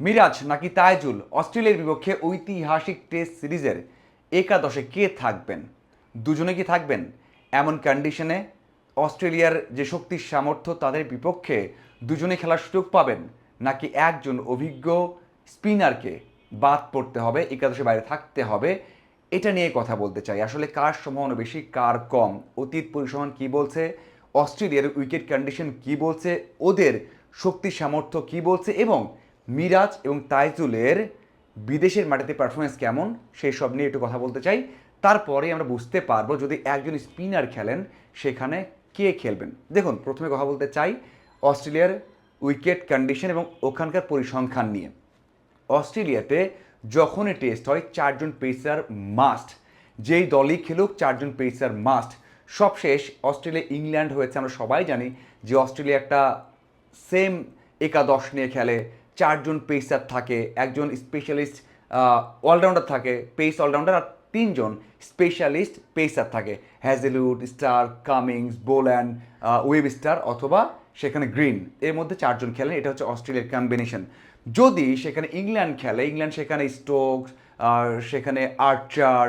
মিরাজ নাকি তাইজুল অস্ট্রেলিয়ার বিপক্ষে ঐতিহাসিক টেস্ট সিরিজের একাদশে কে থাকবেন? দুজনে কি থাকবেন? এমন কন্ডিশনে অস্ট্রেলিয়ার যে শক্তির সামর্থ্য তাদের বিপক্ষে দুজনে খেলার সুযোগ পাবেন, নাকি একজন অভিজ্ঞ স্পিনারকে বাদ পড়তে হবে, একাদশে বাইরে থাকতে হবে? এটা নিয়ে কথা বলতে চাই। আসলে কার সম্ভাবনা বেশি, কার কম? অতীত পরিসংখ্যান কী বলছে, অস্ট্রেলিয়ার উইকেট কন্ডিশন কী বলছে, ওদের শক্তি সামর্থ্য কী বলছে, এবং মিরাজ এবং তাইজুলের বিদেশের মাটিতে পারফরমেন্স কেমন, সেই সব নিয়ে একটু কথা বলতে চাই। তারপরে আমরা বুঝতে পারবো যদি একজন স্পিনার খেলেন সেখানে কে খেলবেন। দেখুন, প্রথমে কথা বলতে চাই অস্ট্রেলিয়ার উইকেট কন্ডিশন এবং ওখানকার পরিসংখ্যান নিয়ে। অস্ট্রেলিয়াতে যখনই টেস্ট হয় চারজন পেসার মাস্ট, যেই দলই খেলুক চারজন পেসার মাস্ট। সবশেষ অস্ট্রেলিয়া ইংল্যান্ড হয়েছে, আমরা সবাই জানি যে অস্ট্রেলিয়া একটা সেম একাদশ নিয়ে খেলে, চারজন পেসার থাকে, একজন স্পেশালিস্ট অলরাউন্ডার থাকে, পেস অলরাউন্ডার, আর তিনজন স্পেশালিস্ট পেসার থাকে, Hazlewood, star, Cummins, Boland, Webster অথবা সেখানে গ্রিন। এর মধ্যে চারজন খেলেন, এটা হচ্ছে অস্ট্রেলিয়ার কম্বিনেশন। যদি সেখানে ইংল্যান্ড খেলে, ইংল্যান্ড সেখানে স্টোকস, আর সেখানে আর্চার,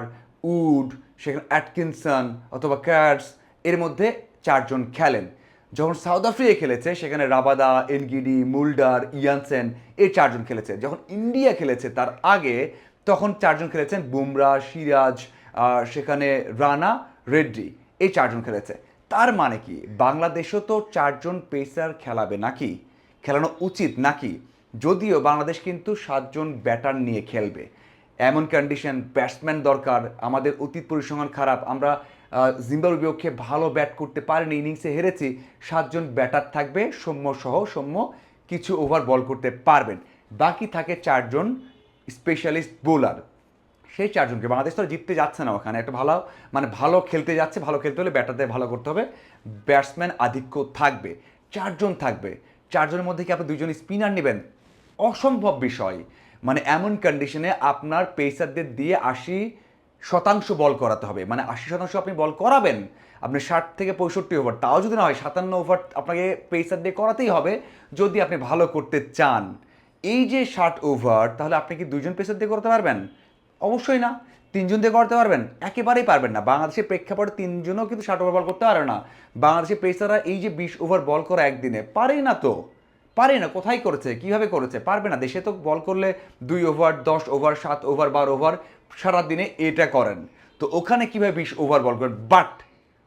উড, সেখানে অ্যাটকিনসন অথবা ক্যাটস, এর মধ্যে চারজন খেলেন। যখন সাউথ আফ্রিকা খেলেছে সেখানে রাবাদা, এনগিডি, মুল্ডার, ইয়ানসেন, এই চারজন খেলেছে। যখন ইন্ডিয়া খেলেছে তার আগে তখন চারজন খেলেছেন, বুমরা, সিরাজ, সেখানে রানা, রেড্ডি, এই চারজন খেলেছে। তার মানে কি বাংলাদেশও তো চারজন পেসার খেলাবে নাকি, খেলানো উচিত নাকি? যদিও বাংলাদেশ কিন্তু সাতজন ব্যাটার নিয়ে খেলবে, এমন কন্ডিশন, ব্যাটসম্যান দরকার। আমাদের অতীত পরিসংখ্যান খারাপ, আমরা জিম্বাবুয়ের বিপক্ষে ভালো ব্যাট করতে পারিনি, ইনিংসে হেরেছি। সাতজন ব্যাটার থাকবে, সৌম্য সহ। সৌম্য কিছু ওভার বল করতে পারবেন, বাকি থাকে চারজন স্পেশালিস্ট বোলার। সেই চারজনকে বাংলাদেশ তো জিততে যাচ্ছে না, ওখানে একটা ভালো ভালো খেলতে যাচ্ছে। ভালো খেলতে হলে ব্যাটারদের ভালো করতে হবে, ব্যাটসম্যান আধিক্য থাকবে, চারজন থাকবে। চারজনের মধ্যে কি আপনি দুইজন স্পিনার নেবেন? অসম্ভব বিষয়। এমন কন্ডিশনে আপনার পেসারদের দিয়ে 80% বল করাতে হবে, 80% আপনি বল করাবেন। আপনি 60 থেকে 65 ওভার, তাও যদি না হয় 57 ওভার আপনাকে পেসার দিয়ে করাতেই হবে যদি আপনি ভালো করতে চান। এই যে 60 ওভার, তাহলে আপনি কি দুইজন পেসার দিয়ে করতে পারবেন? অবশ্যই না। তিনজন দিয়ে করতে পারবেন? একেবারেই পারবেন না। বাংলাদেশের প্রেক্ষাপটে তিনজনও কিন্তু 60 ওভার বল করতে পারে না। বাংলাদেশের পেসাররা এই যে 20 ওভার বল করা একদিনে পারে না, তো পারে না। কোথায় করেছে, কিভাবে করেছে? পারবে না। দেশে তো বল করলে 2 ওভার, 10 ওভার, 7 ওভার, 12 ওভার সারাদিনে এটা করেন। তো ওখানে কীভাবে 20 ওভার বল করেন? বাট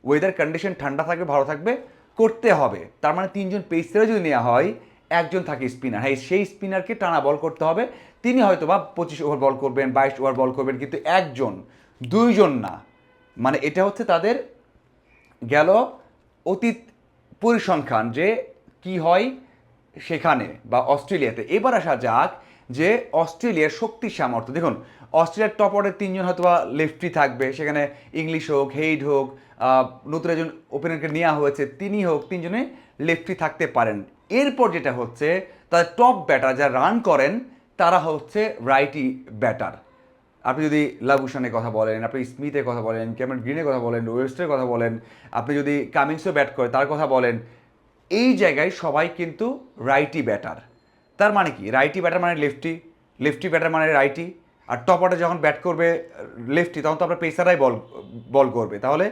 ওয়েদার কন্ডিশন ঠান্ডা থাকবে, ভালো থাকবে, করতে হবে। তার মানে তিনজন পেসারও যদি নেওয়া হয়, একজন থাকে স্পিনার। হ্যাঁ, সেই স্পিনারকে টানা বল করতে হবে। তিনি হয়তো বা 25 ওভার বল করবেন, 22 ওভার বল করবেন, কিন্তু একজন, দুইজন না। এটা হচ্ছে তাদের গেল অতীত পরিসংখ্যান যে কি হয় সেখানে বা অস্ট্রেলিয়াতে। এবার আসা যাক যে অস্ট্রেলিয়ার শক্তির সামর্থ্য। দেখুন, অস্ট্রেলিয়ার টপ অর্ডারের তিনজন হয়তো বা লেফটি থাকবে, সেখানে ইংলিশ হোক, হেইড হোক, নতুন একজন ওপেনারকে নেওয়া হয়েছে তিনি হোক, তিনজনে লেফটি থাকতে পারেন। এরপর যেটা হচ্ছে, তাদের টপ ব্যাটার যারা রান করেন তারা হচ্ছে রাইটি ব্যাটার। আপনি যদি লাবুশানের কথা বলেন, আপনি স্মিথের কথা বলেন, ক্যামেরন গ্রিনের কথা বলেন, ওয়েস্টের কথা বলেন, আপনি যদি কামিংসও ব্যাট করে তার কথা বলেন, এই জায়গায় সবাই কিন্তু রাইটি ব্যাটার। তার মানে কি, রাইটি ব্যাটার মানে লেফটি, লেফটি ব্যাটার মানে রাইটি। আর টপ অর্ডার যখন ব্যাট করবে লেফটি, তখন তো আপনার পেসারাই বল বল করবে। তাহলে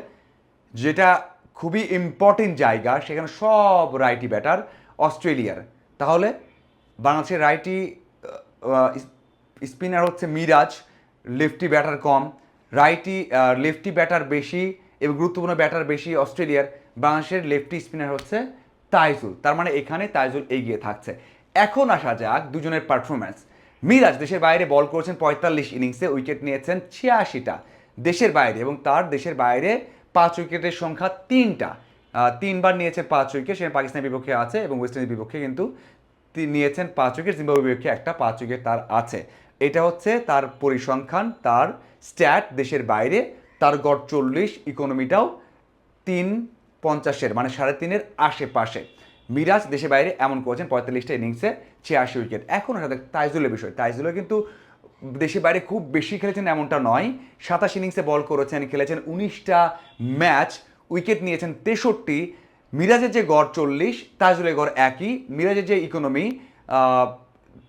যেটা খুবই ইম্পর্টেন্ট জায়গা, সেখানে সব রাইটি ব্যাটার অস্ট্রেলিয়ার। তাহলে বাংলাদেশের রাইটি স্পিনার হচ্ছে মিরাজ, লেফটি ব্যাটার কম। লেফটি ব্যাটার বেশি এবং গুরুত্বপূর্ণ ব্যাটার বেশি অস্ট্রেলিয়ার। বাংলাদেশের লেফটি স্পিনার হচ্ছে তাইজুল। তার মানে এখানে তাইজুল এগিয়ে থাকছে। এখন আসা যাক দুজনের পারফরম্যান্স। মিরাজ দেশের বাইরে বল করেছেন 45 ইনিংসে, উইকেট নিয়েছেন 86টা দেশের বাইরে, এবং তার দেশের বাইরে 5 উইকেটের সংখ্যা 3টা। 3বার নিয়েছেন 5 উইকেট, সেখানে পাকিস্তানের বিপক্ষে আছে এবং ওয়েস্ট ইন্ডিজের বিপক্ষে কিন্তু নিয়েছেন 5 উইকেট, জিম্বাবুয়ের বিপক্ষে একটা 5 উইকেট তার আছে। এটা হচ্ছে তার পরিসংখ্যান, তার স্ট্যাট দেশের বাইরে। তার গড় 40, ইকোনমিটাও 3.50, মানে 3.5-এর আশেপাশে। মিরাজ দেশের বাইরে এমন করেছেন 45টা ইনিংসে 86 উইকেট। এখন আসলে তাইজুলের বিষয়। তাইজুলও কিন্তু দেশের বাইরে খুব বেশি খেলেছেন এমনটা নয়, 27 ইনিংসে বল করেছেন, খেলেছেন 19টা ম্যাচ, উইকেট নিয়েছেন 63। মিরাজের যে গড় 40, তাইজুলের গড় একই। মিরাজের যে ইকোনমি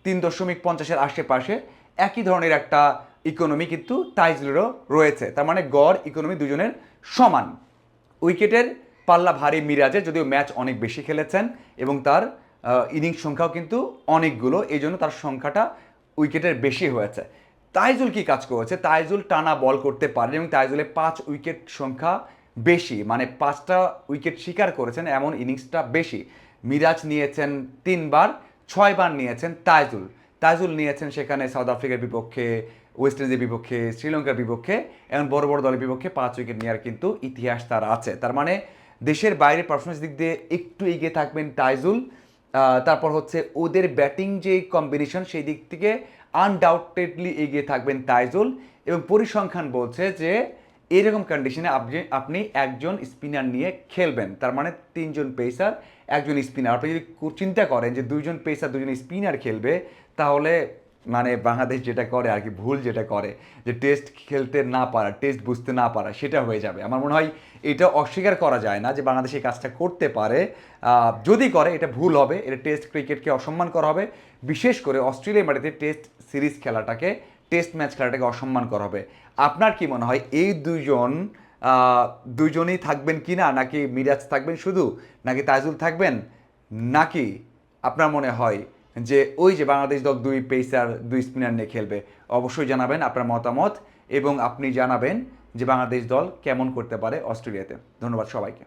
3.50-এর আশেপাশে একই ধরনের একটা ইকোনমি কিন্তু তাইজুলেরও রয়েছে। তার মানে গড় ইকোনমি দুজনের সমান। উইকেটের পাল্লা ভারী মিরাজের, যদিও ম্যাচ অনেক বেশি খেলেছেন এবং তার ইনিংস সংখ্যাও কিন্তু অনেকগুলো, এই জন্য তার সংখ্যাটা উইকেটের বেশি হয়েছে। তাইজুল কি কাজ করেছে? তাইজুল টানা বল করতে পারে এবং তাইজুলের 5 উইকেট সংখ্যা বেশি, মানে 5টা উইকেট শিকার করেছেন এমন ইনিংসটা বেশি। মিরাজ নিয়েছেন 3বার, 6বার নিয়েছেন তাইজুল। তাইজুল নিয়েছেন সেখানে সাউথ আফ্রিকার বিপক্ষে, ওয়েস্ট ইন্ডিজের বিপক্ষে, শ্রীলঙ্কার বিপক্ষে, এমন বড় বড় দলের বিপক্ষে 5 উইকেট নেওয়ার কিন্তু ইতিহাস তার আছে। তার মানে দেশের বাইরে পারফরমেন্স দিক দিয়ে একটু এগিয়ে থাকবেন তাইজুল। তারপর হচ্ছে ওদের ব্যাটিং যে কম্বিনেশন সেই দিক থেকে আনডাউটেডলি এগিয়ে থাকবেন তাইজুল। এবং পরিসংখ্যান বলছে যে এরকম কন্ডিশনে আপনি একজন স্পিনার নিয়ে খেলবেন, তার মানে 3 জন পেসার 1 জন স্পিনার। আপনি যদি চিন্তা করেন যে 2 জন পেসার 2 জন স্পিনার খেলবে, তাহলে মানে বাংলাদেশ যেটা করে আর কি, ভুল যেটা করে যে টেস্ট খেলতে না পারা, টেস্ট বুঝতে না পারা, সেটা হয়ে যাবে। আমার মনে হয় এটা অস্বীকার করা যায় না যে বাংলাদেশ এই কাজটা করতে পারে। যদি করে এটা ভুল হবে, এটা টেস্ট ক্রিকেটকে অসম্মান করা হবে। বিশেষ করে অস্ট্রেলিয়ার মাটিতে টেস্ট সিরিজ খেলাটাকে, টেস্ট ম্যাচ খেলাটাকে অসম্মান করা হবে। আপনার কি মনে হয় এই দুইজনই থাকবেন কি না, নাকি মিরাজ থাকবেন শুধু, নাকি তাইজুল থাকবেন, নাকি আপনার মনে হয় যে ওই যে বাংলাদেশ দল 2 পেসার 2 স্পিনার নিয়ে খেলবে? অবশ্যই জানাবেন আপনার মতামত এবং আপনি জানাবেন যে বাংলাদেশ দল কেমন করতে পারে অস্ট্রেলিয়াতে। ধন্যবাদ সবাইকে।